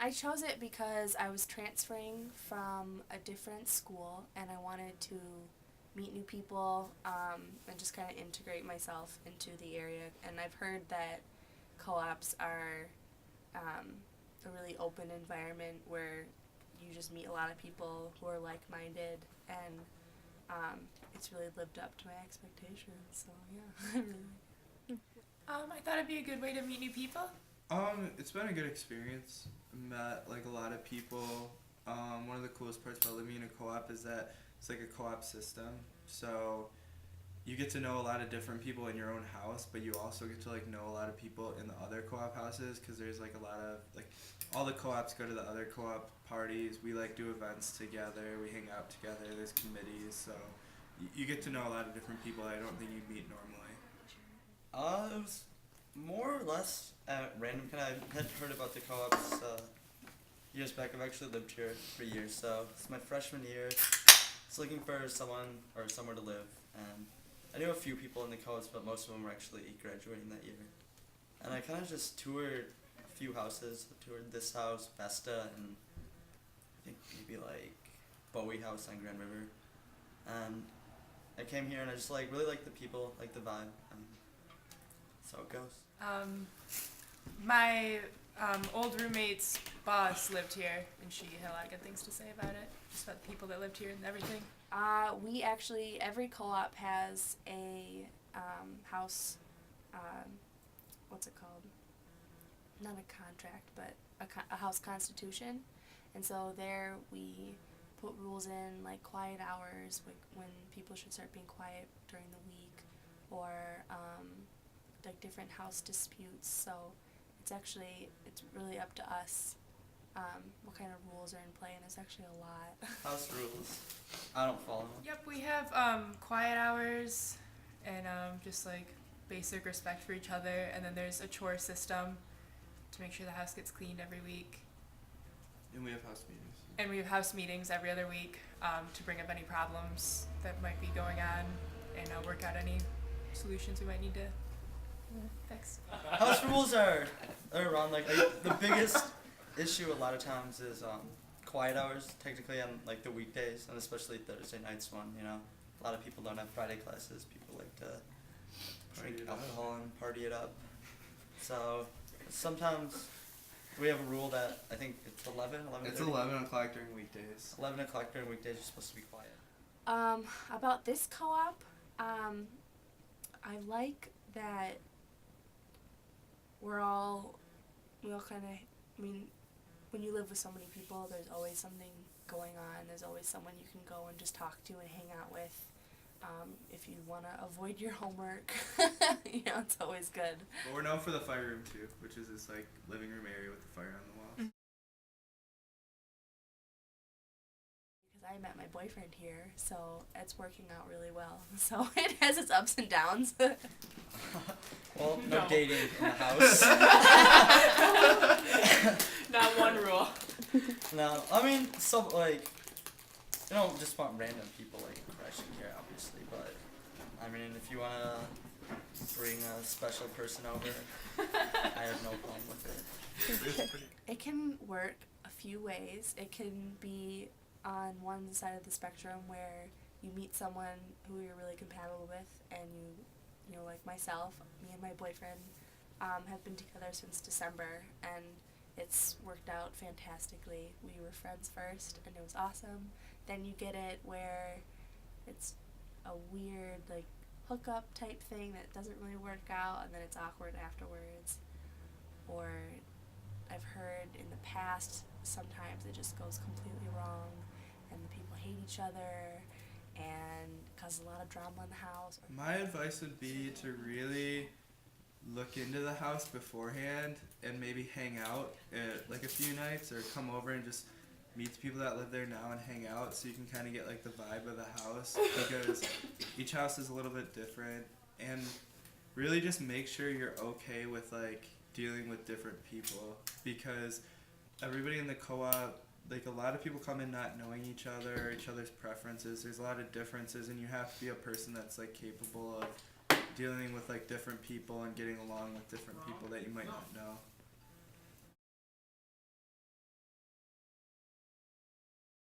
I chose it because I was transferring from a different school and I wanted to meet new people and just kind of integrate myself into the area. And I've heard that co-ops are a really open environment where you just meet a lot of people who are like-minded, and it's really lived up to my expectations. So yeah, I really. I thought it'd be a good way to meet new people. It's been a good experience. Met like a lot of people. One of the coolest parts about living in a co-op is that it's like a co-op system. So you get to know a lot of different people in your own house, but you also get to like know a lot of people in the other co-op houses because there's like a lot of like all the co-ops go to the other co-op parties. We like do events together. We hang out together. There's committees, so you get to know a lot of different people I don't think you'd meet normally. It was more or less at random. Kind of had heard about the co-ops years back. I've actually lived here for years, so it's my freshman year. I was looking for someone or somewhere to live, and I knew a few people in the co-ops, but most of them were actually graduating that year. And I kind of just toured a few houses. I toured this house, Vesta, and I think maybe like Bowie House on Grand River. And I came here and I just like really like the people, like the vibe, and that's how it goes. My old roommate's boss lived here, and she had a lot of good things to say about it, just about the people that lived here and everything. We actually, every co-op has a house, what's it called? Not a contract, but a house constitution. And so there we put rules in, like quiet hours, like when people should start being quiet during the week, or like different house disputes. So it's really up to us what kind of rules are in play, and it's actually a lot. House rules. I don't follow them. Yep, we have quiet hours and just like basic respect for each other, and then there's a chore system to make sure the house gets cleaned every week. And we have house meetings. And we have house meetings every other week to bring up any problems that might be going on and work out any solutions we might need to fix. House rules are around like the biggest issue a lot of times is quiet hours. Technically on like the weekdays, and especially Thursday nights one. You know, a lot of people don't have Friday classes. People like to drink alcohol and party it up. So sometimes we have a rule that I think it's 11. It's 11 o'clock during weekdays. 11 o'clock during weekdays, you're supposed to be quiet. About this co-op, I like that we all kind of, I mean, when you live with so many people, there's always something going on. There's always someone you can go and just talk to and hang out with. If you want to avoid your homework, it's always good. But we're known for the fire room too, which is this like living room area with the fire on the walls. Because I met my boyfriend here, so it's working out really well. So it has its ups and downs. Well, no dating in the house. Not one rule. No, I mean, so like, you don't just want random people like crashing here, obviously, but I mean, if you wanna bring a special person over, I have no problem with it. It can work a few ways. It can be on one side of the spectrum where you meet someone who you're really compatible with, and you know, like myself, me and my boyfriend have been together since December, and it's worked out fantastically. We were friends first, and it was awesome. Then you get it where it's a weird, like, hookup type thing that doesn't really work out, and then it's awkward afterwards. Or I've heard in the past, sometimes it just goes completely wrong, and the people hate each other, and causes a lot of drama in the house. My advice would be to really look into the house beforehand and maybe hang out like a few nights, or come over and just meet the people that live there now and hang out, so you can kind of get like the vibe of the house, because each house is a little bit different. And really just make sure you're okay with like dealing with different people, because everybody in the co-op, like a lot of people come in not knowing each other's preferences. There's a lot of differences, and you have to be a person that's like capable of dealing with like different people and getting along with different people that you might not know.